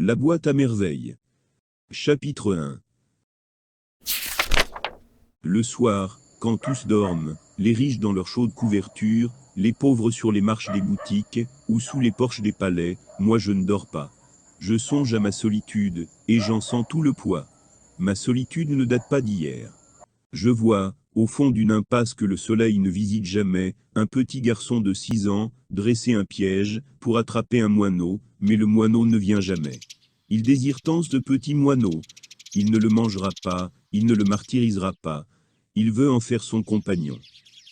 La boîte à merveilles. Chapitre 1. Le soir, quand tous dorment, les riches dans leurs chaudes couvertures, les pauvres sur les marches des boutiques, ou sous les porches des palais, moi je ne dors pas. Je songe à ma solitude, et j'en sens tout le poids. Ma solitude ne date pas d'hier. Je vois, au fond d'une impasse que le soleil ne visite jamais, un petit garçon de 6 ans, dresser un piège, pour attraper un moineau, mais le moineau ne vient jamais. Il désire tant ce petit moineau. Il ne le mangera pas, il ne le martyrisera pas. Il veut en faire son compagnon.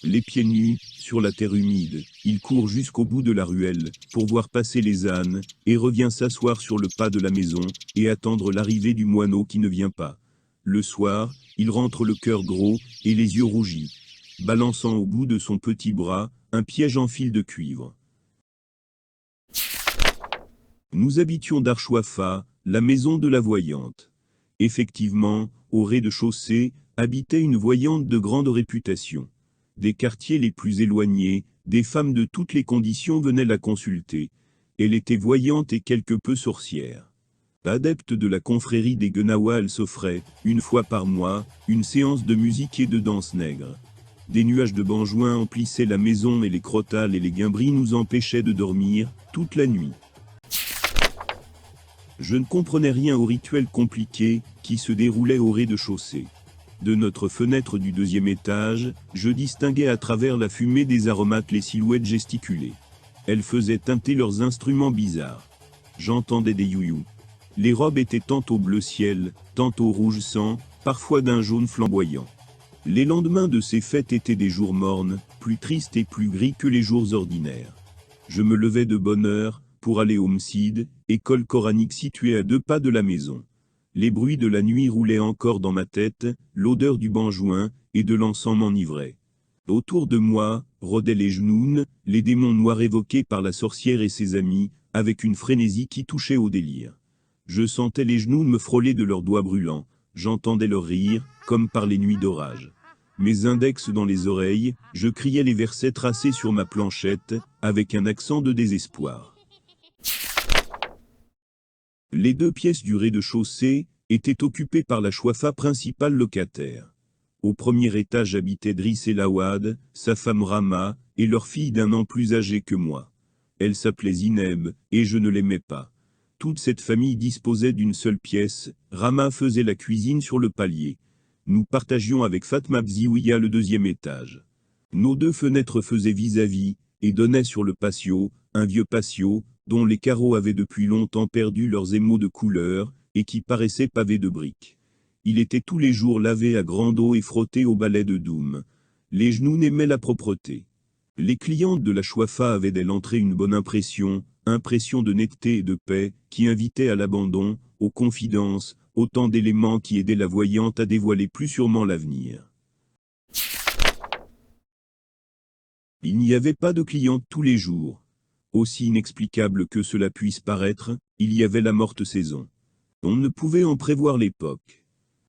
Les pieds nus, sur la terre humide, il court jusqu'au bout de la ruelle, pour voir passer les ânes, et revient s'asseoir sur le pas de la maison, et attendre l'arrivée du moineau qui ne vient pas. Le soir, il rentre le cœur gros, et les yeux rougis, balançant au bout de son petit bras, un piège en fil de cuivre. Nous habitions Darchoafa, la maison de la voyante. Effectivement, au rez-de-chaussée, habitait une voyante de grande réputation. Des quartiers les plus éloignés, des femmes de toutes les conditions venaient la consulter. Elle était voyante et quelque peu sorcière. Adepte de la confrérie des Guenawa, elle s'offrait, une fois par mois, une séance de musique et de danse nègre. Des nuages de benjoin emplissaient la maison et les crotales et les guimbris nous empêchaient de dormir, toute la nuit. Je ne comprenais rien au rituel compliqué qui se déroulait au rez-de-chaussée. De notre fenêtre du 2e étage, je distinguais à travers la fumée des aromates les silhouettes gesticulées. Elles faisaient teinter leurs instruments bizarres. J'entendais des youyous. Les robes étaient tantôt bleu ciel, tantôt rouge sang, parfois d'un jaune flamboyant. Les lendemains de ces fêtes étaient des jours mornes, plus tristes et plus gris que les jours ordinaires. Je me levais de bonne heure, pour aller au Msid, école coranique située à 2 pas de la maison. Les bruits de la nuit roulaient encore dans ma tête, l'odeur du benjoin et de l'encens m'enivrait. Autour de moi, rôdaient les genounes, les démons noirs évoqués par la sorcière et ses amis, avec une frénésie qui touchait au délire. Je sentais les genounes me frôler de leurs doigts brûlants, j'entendais leurs rires, comme par les nuits d'orage. Mes index dans les oreilles, je criais les versets tracés sur ma planchette, avec un accent de désespoir. Les 2 pièces du rez-de-chaussée étaient occupées par la chouafa principale locataire. Au 1er étage habitaient Driss El Awad, sa femme Rama, et leur fille d'1 an plus âgée que moi. Elle s'appelait Zineb, et je ne l'aimais pas. Toute cette famille disposait d'une seule pièce, Rama faisait la cuisine sur le palier. Nous partagions avec Fatma Bziouia le 2e étage. Nos 2 fenêtres faisaient vis-à-vis, et donnaient sur le patio, un vieux patio, dont les carreaux avaient depuis longtemps perdu leurs émaux de couleur, et qui paraissait pavé de briques. Il était tous les jours lavé à grande eau et frotté au balai de Doum. Les genoux n'aimaient la propreté. Les clientes de la chouafa avaient dès l'entrée une bonne impression de netteté et de paix, qui invitait à l'abandon, aux confidences, autant d'éléments qui aidaient la voyante à dévoiler plus sûrement l'avenir. Il n'y avait pas de clientes tous les jours. Aussi inexplicable que cela puisse paraître, il y avait la morte saison. On ne pouvait en prévoir l'époque.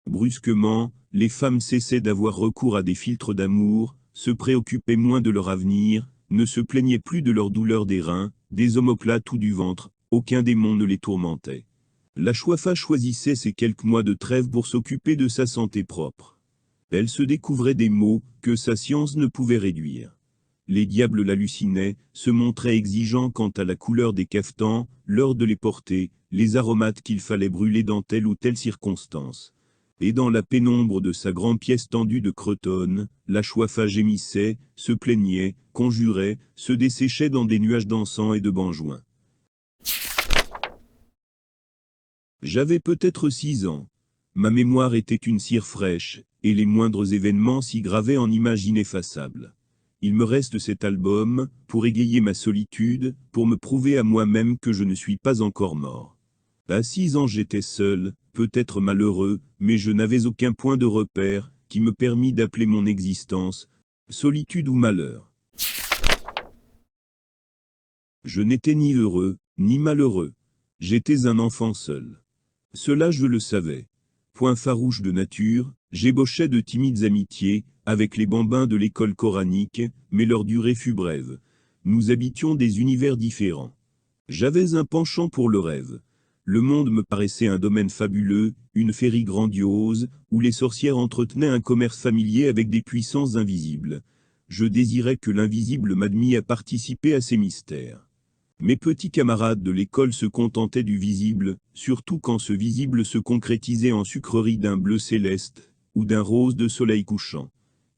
Brusquement, les femmes cessaient d'avoir recours à des filtres d'amour, se préoccupaient moins de leur avenir, ne se plaignaient plus de leur douleur des reins, des omoplates ou du ventre, aucun démon ne les tourmentait. La chouafa choisissait ces quelques mois de trêve pour s'occuper de sa santé propre. Elle se découvrait des maux que sa science ne pouvait réduire. Les diables l'hallucinaient, se montraient exigeants quant à la couleur des cafetans, l'heure de les porter, les aromates qu'il fallait brûler dans telle ou telle circonstance. Et dans la pénombre de sa grande pièce tendue de cretonne, la chouafa gémissait, se plaignait, conjurait, se desséchait dans des nuages d'encens et de benjoin. J'avais peut-être 6 ans. Ma mémoire était une cire fraîche, et les moindres événements s'y gravaient en images ineffaçables. Il me reste cet album, pour égayer ma solitude, pour me prouver à moi-même que je ne suis pas encore mort. À 6 ans j'étais seul, peut-être malheureux, mais je n'avais aucun point de repère, qui me permit d'appeler mon existence solitude ou malheur. Je n'étais ni heureux, ni malheureux. J'étais un enfant seul. Cela je le savais. Point farouche de nature, j'ébauchais de timides amitiés, avec les bambins de l'école coranique, mais leur durée fut brève. Nous habitions des univers différents. J'avais un penchant pour le rêve. Le monde me paraissait un domaine fabuleux, une féerie grandiose, où les sorcières entretenaient un commerce familier avec des puissances invisibles. Je désirais que l'invisible m'admît à participer à ces mystères. Mes petits camarades de l'école se contentaient du visible, surtout quand ce visible se concrétisait en sucreries d'un bleu céleste, ou d'un rose de soleil couchant.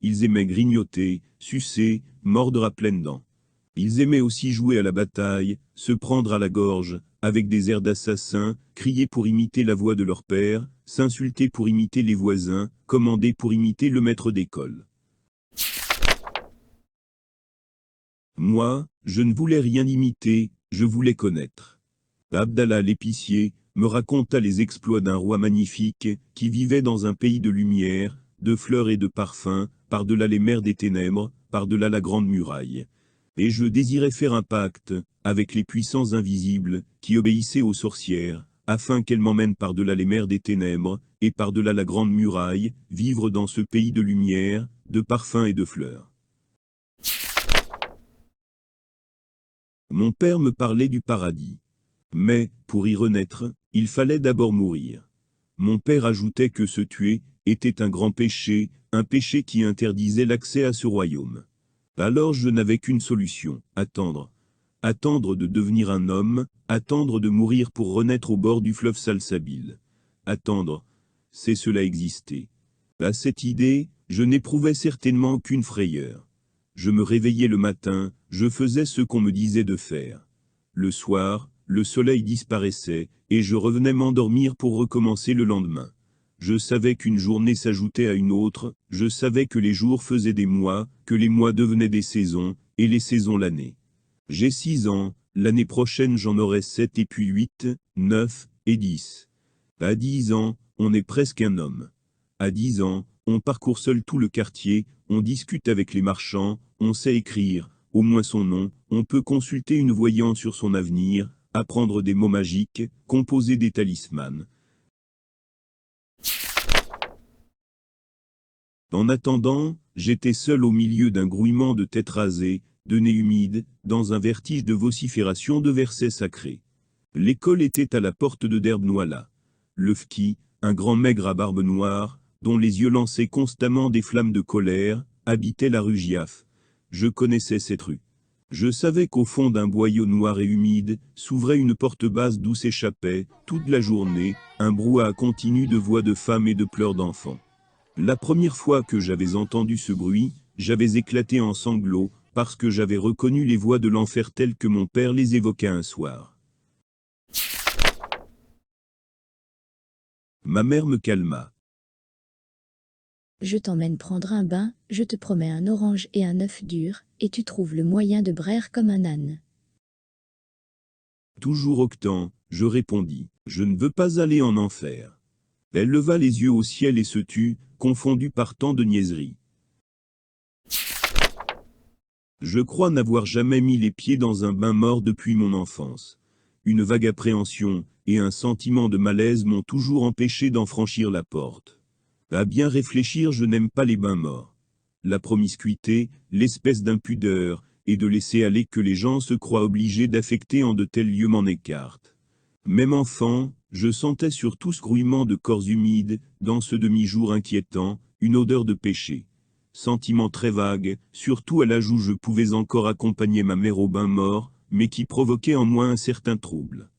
Ils aimaient grignoter, sucer, mordre à pleines dents. Ils aimaient aussi jouer à la bataille, se prendre à la gorge, avec des airs d'assassins, crier pour imiter la voix de leur père, s'insulter pour imiter les voisins, commander pour imiter le maître d'école. Moi, je ne voulais rien imiter, je voulais connaître. Abdallah l'épicier me raconta les exploits d'un roi magnifique, qui vivait dans un pays de lumière, de fleurs et de parfums, par-delà les mers des ténèbres, par-delà la grande muraille. Et je désirais faire un pacte, avec les puissances invisibles, qui obéissaient aux sorcières, afin qu'elles m'emmènent par-delà les mers des ténèbres, et par-delà la grande muraille, vivre dans ce pays de lumière, de parfums et de fleurs. Mon père me parlait du paradis. Mais, pour y renaître, il fallait d'abord mourir. Mon père ajoutait que se tuer était un grand péché, un péché qui interdisait l'accès à ce royaume. Alors je n'avais qu'une solution, attendre. Attendre de devenir un homme, attendre de mourir pour renaître au bord du fleuve Salsabil. Attendre, c'est cela exister. À cette idée, je n'éprouvais certainement qu'une frayeur. Je me réveillais le matin, je faisais ce qu'on me disait de faire. Le soir, le soleil disparaissait, et je revenais m'endormir pour recommencer le lendemain. Je savais qu'une journée s'ajoutait à une autre, je savais que les jours faisaient des mois, que les mois devenaient des saisons, et les saisons l'année. J'ai 6 ans, l'année prochaine j'en aurai 7 et puis 8, 9 et 10. À 10 ans, on est presque un homme. À 10 ans, on parcourt seul tout le quartier, on discute avec les marchands, on sait écrire, au moins son nom, on peut consulter une voyante sur son avenir, apprendre des mots magiques, composer des talismans. En attendant, j'étais seul au milieu d'un grouillement de têtes rasées, de nez humides, dans un vertige de vocifération de versets sacrés. L'école était à la porte de Derbnouala. Le fki, un grand maigre à barbe noire, dont les yeux lançaient constamment des flammes de colère, habitait la rue Giaf. Je connaissais cette rue. Je savais qu'au fond d'un boyau noir et humide, s'ouvrait une porte basse d'où s'échappait, toute la journée, un brouhaha continu de voix de femmes et de pleurs d'enfants. La première fois que j'avais entendu ce bruit, j'avais éclaté en sanglots, parce que j'avais reconnu les voix de l'enfer telles que mon père les évoqua un soir. Ma mère me calma. Je t'emmène prendre un bain, je te promets un orange et un œuf dur, et tu trouves le moyen de braire comme un âne. Toujours octant, je répondis, je ne veux pas aller en enfer. Elle leva les yeux au ciel et se tut, confondue par tant de niaiseries. Je crois n'avoir jamais mis les pieds dans un bain mort depuis mon enfance. Une vague appréhension et un sentiment de malaise m'ont toujours empêché d'en franchir la porte. À bien réfléchir, je n'aime pas les bains morts. La promiscuité, l'espèce d'impudeur, et de laisser aller que les gens se croient obligés d'affecter en de tels lieux m'en écartent. Même enfant, je sentais sur tout ce grouillement de corps humides, dans ce demi-jour inquiétant, une odeur de péché. Sentiment très vague, surtout à l'âge où je pouvais encore accompagner ma mère au bain mort, mais qui provoquait en moi un certain trouble.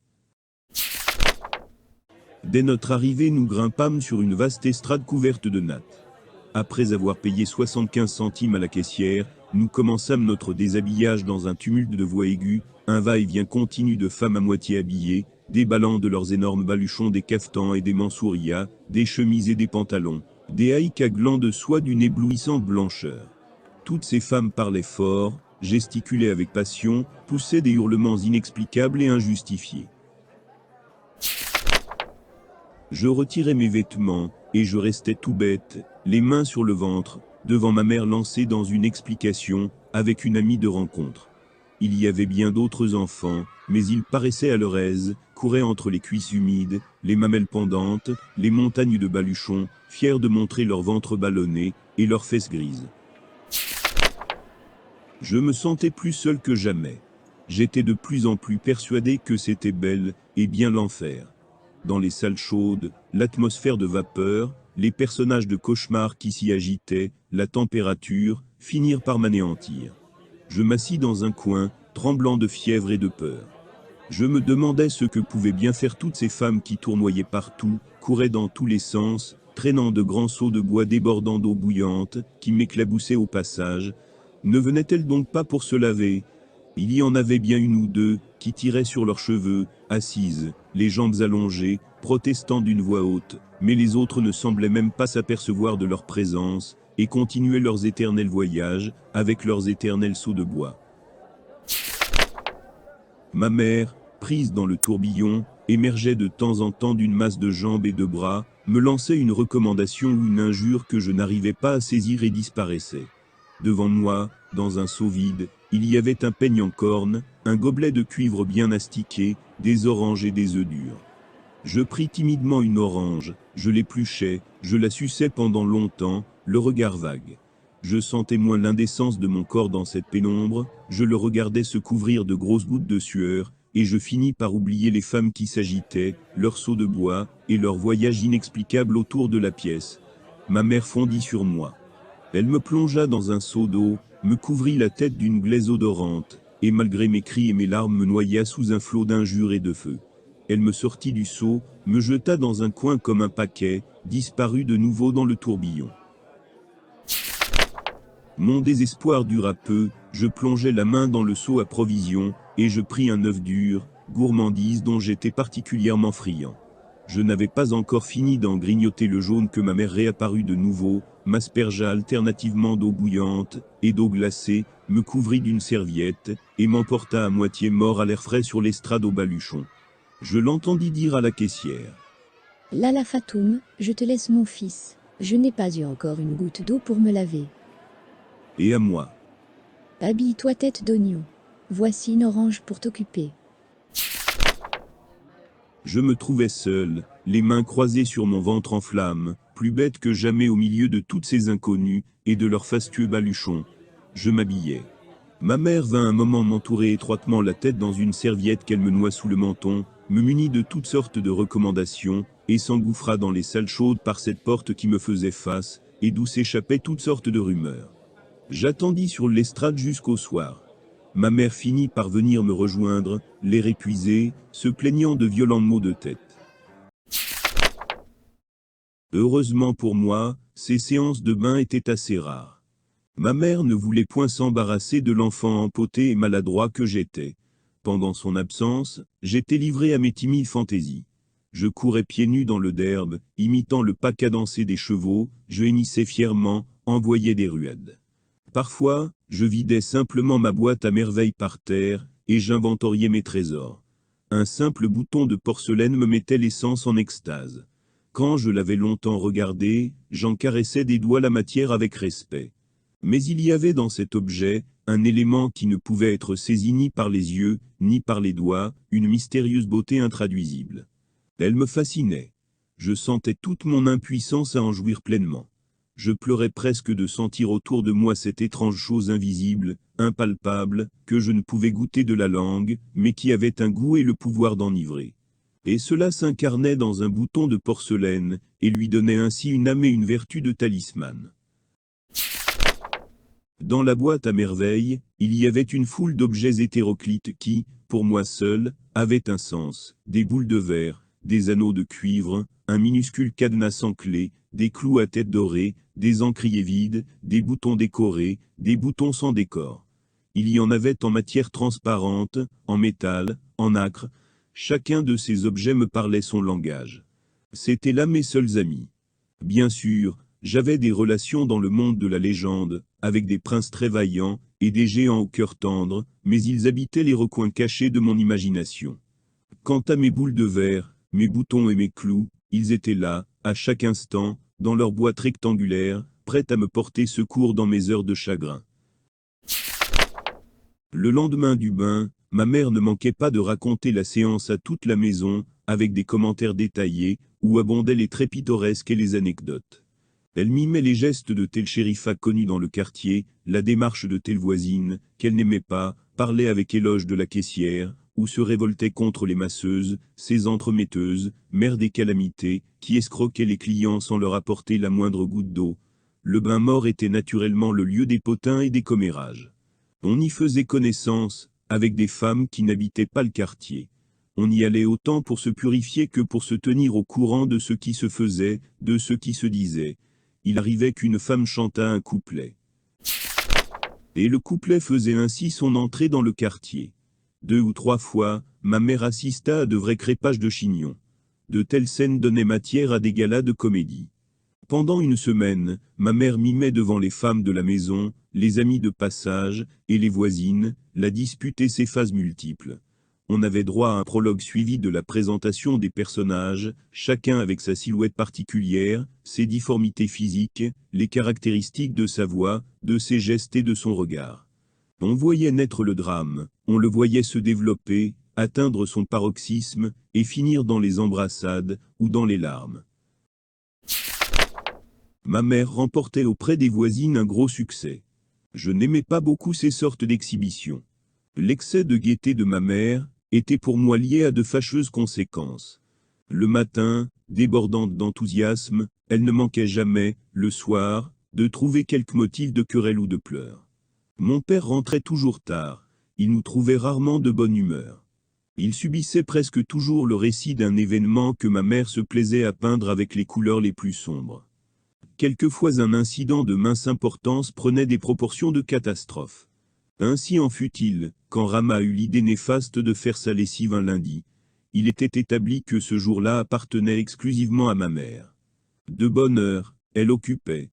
Dès notre arrivée, nous grimpâmes sur une vaste estrade couverte de nattes. Après avoir payé 75 centimes à la caissière, nous commençâmes notre déshabillage dans un tumulte de voix aiguës, un va-et-vient continu de femmes à moitié habillées, déballant de leurs énormes baluchons des caftans et des mansourias, des chemises et des pantalons, des haïques à glands de soie d'une éblouissante blancheur. Toutes ces femmes parlaient fort, gesticulaient avec passion, poussaient des hurlements inexplicables et injustifiés. Je retirais mes vêtements, et je restais tout bête, les mains sur le ventre, devant ma mère lancée dans une explication, avec une amie de rencontre. Il y avait bien d'autres enfants, mais ils paraissaient à leur aise, couraient entre les cuisses humides, les mamelles pendantes, les montagnes de baluchons, fiers de montrer leur ventre ballonné, et leurs fesses grises. Je me sentais plus seul que jamais. J'étais de plus en plus persuadé que c'était belle, et bien l'enfer. Dans les salles chaudes, l'atmosphère de vapeur, les personnages de cauchemar qui s'y agitaient, la température, finirent par m'anéantir. Je m'assis dans un coin, tremblant de fièvre et de peur. Je me demandais ce que pouvaient bien faire toutes ces femmes qui tournoyaient partout, couraient dans tous les sens, traînant de grands seaux de bois débordant d'eau bouillante, qui m'éclaboussaient au passage. Ne venaient-elles donc pas pour se laver? Il y en avait bien une ou deux, qui tiraient sur leurs cheveux, assises, les jambes allongées, protestant d'une voix haute, mais les autres ne semblaient même pas s'apercevoir de leur présence, et continuaient leurs éternels voyages, avec leurs éternels seaux de bois. Ma mère, prise dans le tourbillon, émergeait de temps en temps d'une masse de jambes et de bras, me lançait une recommandation ou une injure que je n'arrivais pas à saisir et disparaissait. Devant moi, dans un seau vide, il y avait un peigne en corne, un gobelet de cuivre bien astiqué, des oranges et des œufs durs. Je pris timidement une orange, je l'épluchai, je la suçai pendant longtemps, le regard vague. Je sentais moins l'indécence de mon corps dans cette pénombre, je le regardais se couvrir de grosses gouttes de sueur, et je finis par oublier les femmes qui s'agitaient, leurs seaux de bois, et leur voyage inexplicable autour de la pièce. Ma mère fondit sur moi. Elle me plongea dans un seau d'eau, me couvrit la tête d'une glaise odorante, et malgré mes cris et mes larmes me noya sous un flot d'injures et de feu. Elle me sortit du seau, me jeta dans un coin comme un paquet, disparut de nouveau dans le tourbillon. Mon désespoir dura peu, je plongeai la main dans le seau à provisions, et je pris un œuf dur, gourmandise dont j'étais particulièrement friand. Je n'avais pas encore fini d'en grignoter le jaune que ma mère réapparut de nouveau, m'aspergea alternativement d'eau bouillante et d'eau glacée, me couvrit d'une serviette, et m'emporta à moitié mort à l'air frais sur l'estrade au baluchon. Je l'entendis dire à la caissière. Lala Fatoum, je te laisse mon fils. Je n'ai pas eu encore une goutte d'eau pour me laver. Et à moi. Habille-toi tête d'oignon. Voici une orange pour t'occuper. Je me trouvais seul, les mains croisées sur mon ventre en flammes, plus bête que jamais au milieu de toutes ces inconnus et de leurs fastueux baluchons. Je m'habillais. Ma mère vint un moment m'entourer étroitement la tête dans une serviette qu'elle me noua sous le menton, me munit de toutes sortes de recommandations, et s'engouffra dans les salles chaudes par cette porte qui me faisait face, et d'où s'échappaient toutes sortes de rumeurs. J'attendis sur l'estrade jusqu'au soir. Ma mère finit par venir me rejoindre, l'air épuisé, se plaignant de violents maux de tête. Heureusement pour moi, ces séances de bain étaient assez rares. Ma mère ne voulait point s'embarrasser de l'enfant empoté et maladroit que j'étais. Pendant son absence, j'étais livré à mes timides fantaisies. Je courais pieds nus dans le derbe, imitant le pas cadencé des chevaux, je hennissais fièrement, envoyais des ruades. Parfois, je vidais simplement ma boîte à merveille par terre, et j'inventoriais mes trésors. Un simple bouton de porcelaine me mettait les sens en extase. Quand je l'avais longtemps regardé, j'en caressais des doigts la matière avec respect. Mais il y avait dans cet objet, un élément qui ne pouvait être saisi ni par les yeux, ni par les doigts, une mystérieuse beauté intraduisible. Elle me fascinait. Je sentais toute mon impuissance à en jouir pleinement. Je pleurais presque de sentir autour de moi cette étrange chose invisible, impalpable, que je ne pouvais goûter de la langue, mais qui avait un goût et le pouvoir d'enivrer. Et cela s'incarnait dans un bouton de porcelaine, et lui donnait ainsi une âme et une vertu de talisman. Dans la boîte à merveille, il y avait une foule d'objets hétéroclites qui, pour moi seul, avaient un sens, des boules de verre, des anneaux de cuivre, un minuscule cadenas sans clé, des clous à tête dorée, des encriers vides, des boutons décorés, des boutons sans décor. Il y en avait en matière transparente, en métal, en nacre. Chacun de ces objets me parlait son langage. C'étaient là mes seuls amis. Bien sûr, j'avais des relations dans le monde de la légende, avec des princes très vaillants, et des géants au cœur tendre, mais ils habitaient les recoins cachés de mon imagination. Quant à mes boules de verre, mes boutons et mes clous, ils étaient là, à chaque instant, dans leur boîte rectangulaire, prêts à me porter secours dans mes heures de chagrin. Le lendemain du bain, ma mère ne manquait pas de raconter la séance à toute la maison, avec des commentaires détaillés, où abondaient les traits pittoresques et les anecdotes. Elle mimait les gestes de telle shérifa connue dans le quartier, la démarche de telle voisine, qu'elle n'aimait pas, parlait avec éloge de la caissière, ou se révoltait contre les masseuses, ces entremetteuses, mères des calamités, qui escroquaient les clients sans leur apporter la moindre goutte d'eau. Le bain mort était naturellement le lieu des potins et des commérages. On y faisait connaissance, avec des femmes qui n'habitaient pas le quartier. On y allait autant pour se purifier que pour se tenir au courant de ce qui se faisait, de ce qui se disait. Il arrivait qu'une femme chantât un couplet. Et le couplet faisait ainsi son entrée dans le quartier. 2 ou 3 fois, ma mère assista à de vrais crépages de chignons. De telles scènes donnaient matière à des galas de comédie. Pendant une semaine, ma mère mimait devant les femmes de la maison, les amis de passage, et les voisines, la dispute et ses phases multiples. On avait droit à un prologue suivi de la présentation des personnages, chacun avec sa silhouette particulière, ses difformités physiques, les caractéristiques de sa voix, de ses gestes et de son regard. On voyait naître le drame, on le voyait se développer, atteindre son paroxysme, et finir dans les embrassades, ou dans les larmes. Ma mère remportait auprès des voisines un gros succès. Je n'aimais pas beaucoup ces sortes d'exhibitions. L'excès de gaieté de ma mère était pour moi lié à de fâcheuses conséquences. Le matin, débordante d'enthousiasme, elle ne manquait jamais, le soir, de trouver quelque motif de querelle ou de pleurs. Mon père rentrait toujours tard, il nous trouvait rarement de bonne humeur. Il subissait presque toujours le récit d'un événement que ma mère se plaisait à peindre avec les couleurs les plus sombres. Quelquefois un incident de mince importance prenait des proportions de catastrophe. Ainsi en fut-il, quand Rama eut l'idée néfaste de faire sa lessive un lundi. Il était établi que ce jour-là appartenait exclusivement à ma mère. De bonne heure, elle occupait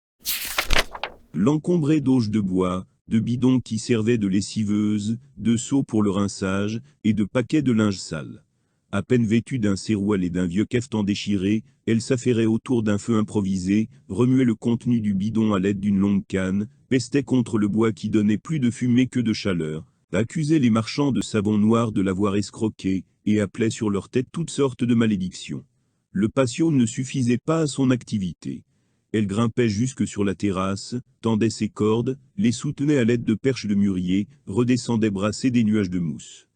l'encombré d'auges de bois, de bidons qui servaient de lessiveuse, de seaux pour le rinçage, et de paquets de linge sale. À peine vêtue d'un séroual et d'un vieux cafetan déchiré, elle s'affairait autour d'un feu improvisé, remuait le contenu du bidon à l'aide d'une longue canne, pestait contre le bois qui donnait plus de fumée que de chaleur, accusait les marchands de savon noir de l'avoir escroqué, et appelait sur leur tête toutes sortes de malédictions. Le patio ne suffisait pas à son activité. Elle grimpait jusque sur la terrasse, tendait ses cordes, les soutenait à l'aide de perches de mûrier, redescendait brasser des nuages de mousse.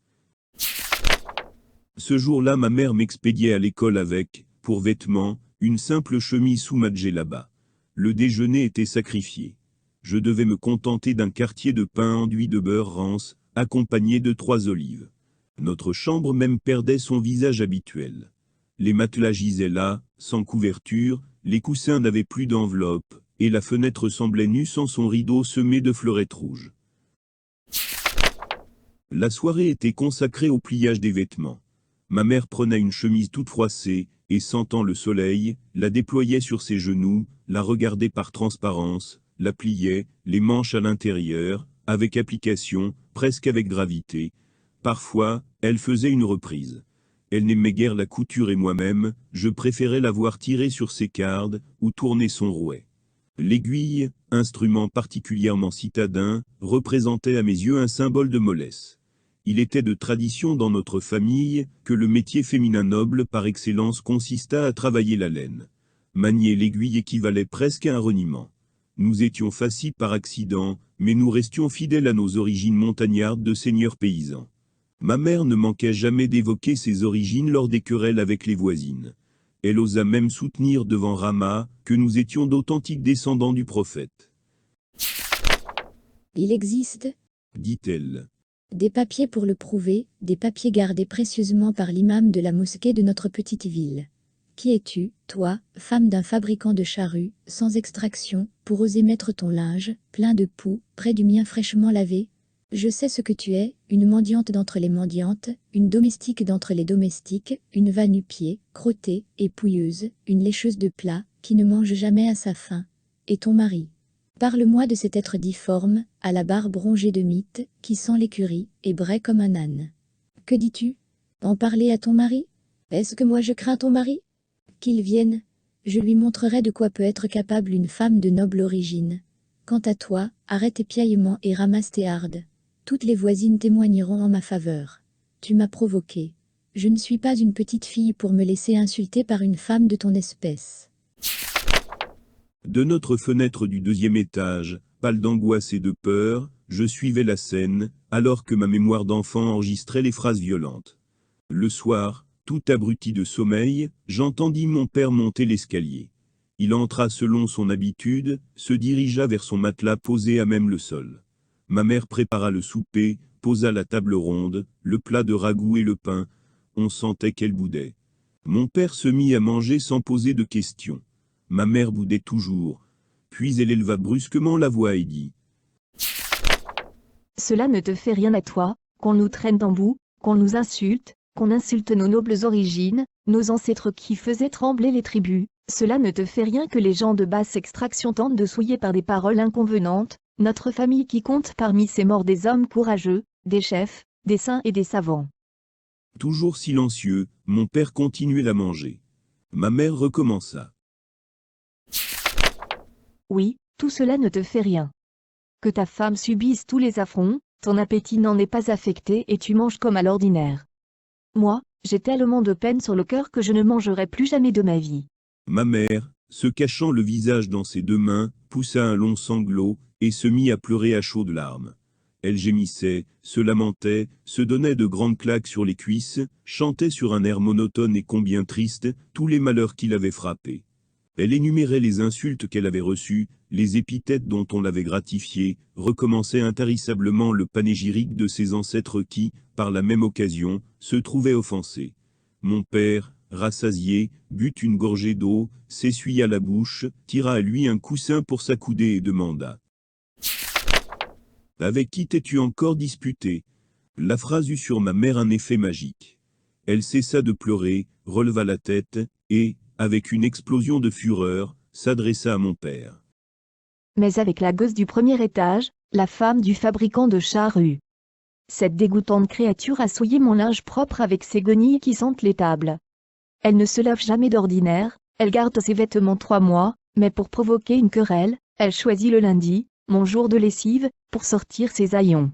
Ce jour-là, ma mère m'expédiait à l'école avec, pour vêtements, une simple chemise sous ma djellaba. Le déjeuner était sacrifié. Je devais me contenter d'un quartier de pain enduit de beurre rance, accompagné de 3 olives. Notre chambre même perdait son visage habituel. Les matelas gisaient là, sans couverture, les coussins n'avaient plus d'enveloppe, et la fenêtre semblait nue sans son rideau semé de fleurettes rouges. La soirée était consacrée au pliage des vêtements. Ma mère prenait une chemise toute froissée, et sentant le soleil, la déployait sur ses genoux, la regardait par transparence, la pliait, les manches à l'intérieur, avec application, presque avec gravité. Parfois, elle faisait une reprise. Elle n'aimait guère la couture et moi-même, je préférais la voir tirer sur ses cardes, ou tourner son rouet. L'aiguille, instrument particulièrement citadin, représentait à mes yeux un symbole de mollesse. Il était de tradition dans notre famille que le métier féminin noble par excellence consista à travailler la laine. Manier l'aiguille équivalait presque à un reniement. Nous étions fascis par accident, mais nous restions fidèles à nos origines montagnardes de seigneurs paysans. Ma mère ne manquait jamais d'évoquer ses origines lors des querelles avec les voisines. Elle osa même soutenir devant Rama que nous étions d'authentiques descendants du prophète. Il existe, dit-elle, des papiers pour le prouver, des papiers gardés précieusement par l'imam de la mosquée de notre petite ville. Qui es-tu, toi, femme d'un fabricant de charrues, sans extraction, pour oser mettre ton linge, plein de poux, près du mien fraîchement lavé? Je sais ce que tu es, une mendiante d'entre les mendiantes, une domestique d'entre les domestiques, une va-nu-pieds, crottée et pouilleuse, une lécheuse de plats, qui ne mange jamais à sa faim. Et ton mari? Parle-moi de cet être difforme, à la barbe rongée de mythe, qui sent l'écurie, et braie comme un âne. Que dis-tu? En parler à ton mari? Est-ce que moi je crains ton mari? Qu'il vienne. Je lui montrerai de quoi peut être capable une femme de noble origine. Quant à toi, arrête tes piaillements et ramasse tes hardes. Toutes les voisines témoigneront en ma faveur. Tu m'as provoqué. Je ne suis pas une petite fille pour me laisser insulter par une femme de ton espèce. De notre fenêtre du 2e étage, pâle d'angoisse et de peur, Je suivais la scène, alors que ma mémoire d'enfant enregistrait les phrases violentes. Le soir, tout abruti de sommeil, j'entendis mon père monter l'escalier. Il entra selon son habitude, se dirigea vers son matelas posé à même le sol. Ma mère prépara le souper, posa la table ronde, le plat de ragoût et le pain. On sentait qu'elle boudait. Mon père se mit à manger sans poser de questions. Ma mère boudait toujours. Puis elle éleva brusquement la voix et dit : Cela ne te fait rien à toi, qu'on nous traîne en bout, qu'on nous insulte, qu'on insulte nos nobles origines, nos ancêtres qui faisaient trembler les tribus. Cela ne te fait rien que les gens de basse extraction tentent de souiller par des paroles inconvenantes, notre famille qui compte parmi ses morts des hommes courageux, des chefs, des saints et des savants. Toujours silencieux, mon père continuait à manger. Ma mère recommença. Oui, tout cela ne te fait rien. Que ta femme subisse tous les affronts, ton appétit n'en est pas affecté et tu manges comme à l'ordinaire. Moi, j'ai tellement de peine sur le cœur que je ne mangerai plus jamais de ma vie. Ma mère, se cachant le visage dans ses deux mains, poussa un long sanglot, et se mit à pleurer à chaudes larmes. Elle gémissait, se lamentait, se donnait de grandes claques sur les cuisses, chantait sur un air monotone et combien triste, tous les malheurs qui l'avaient frappée. Elle énumérait les insultes qu'elle avait reçues, les épithètes dont on l'avait gratifiée, recommençait intarissablement le panégyrique de ses ancêtres qui, par la même occasion, se trouvaient offensés. Mon père, rassasié, but une gorgée d'eau, s'essuya la bouche, tira à lui un coussin pour s'accouder et demanda : « Avec qui t'es-tu encore disputé ?» La phrase eut sur ma mère un effet magique. Elle cessa de pleurer, releva la tête, et, avec une explosion de fureur, s'adressa à mon père. Mais avec la gosse du premier étage, la femme du fabricant de charrues. Cette dégoûtante créature a souillé mon linge propre avec ses guenilles qui sentent l'étable. Elle ne se lave jamais d'ordinaire, elle garde ses vêtements 3 mois, mais pour provoquer une querelle, elle choisit le lundi, mon jour de lessive, pour sortir ses haillons.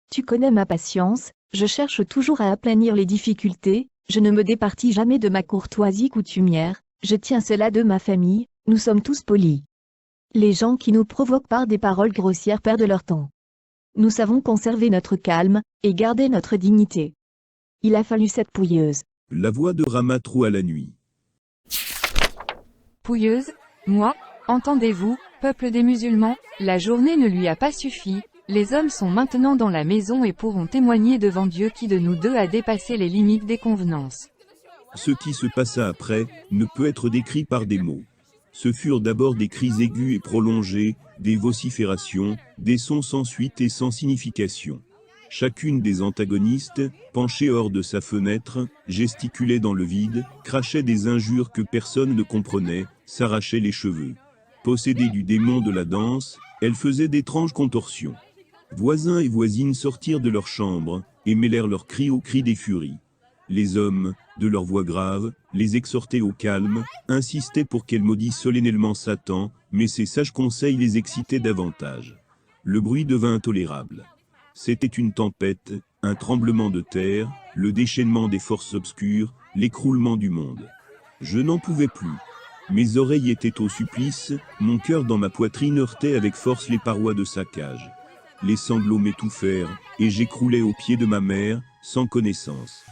Tu connais ma patience, je cherche toujours à aplanir les difficultés, je ne me départis jamais de ma courtoisie coutumière, je tiens cela de ma famille, nous sommes tous polis. Les gens qui nous provoquent par des paroles grossières perdent leur temps. Nous savons conserver notre calme, et garder notre dignité. Il a fallu cette pouilleuse. La voix de Rama troua la nuit. Pouilleuse, moi, entendez-vous, peuple des musulmans, la journée ne lui a pas suffi, les hommes sont maintenant dans la maison et pourront témoigner devant Dieu qui de nous deux a dépassé les limites des convenances. Ce qui se passa après ne peut être décrit par des mots. Ce furent d'abord des cris aigus et prolongés, des vociférations, des sons sans suite et sans signification. Chacune des antagonistes, penchée hors de sa fenêtre, gesticulait dans le vide, crachait des injures que personne ne comprenait, s'arrachait les cheveux. Possédée du démon de la danse, elle faisait d'étranges contorsions. Voisins et voisines sortirent de leur chambre, et mêlèrent leurs cris aux cris des furies. Les hommes, de leur voix grave, les exhortaient au calme, insistaient pour qu'elles maudissent solennellement Satan, mais ses sages conseils les excitaient davantage. Le bruit devint intolérable. C'était une tempête, un tremblement de terre, le déchaînement des forces obscures, l'écroulement du monde. Je n'en pouvais plus. Mes oreilles étaient au supplice, mon cœur dans ma poitrine heurtait avec force les parois de sa cage. Les sanglots m'étouffèrent, et j'écroulais aux pieds de ma mère, sans connaissance.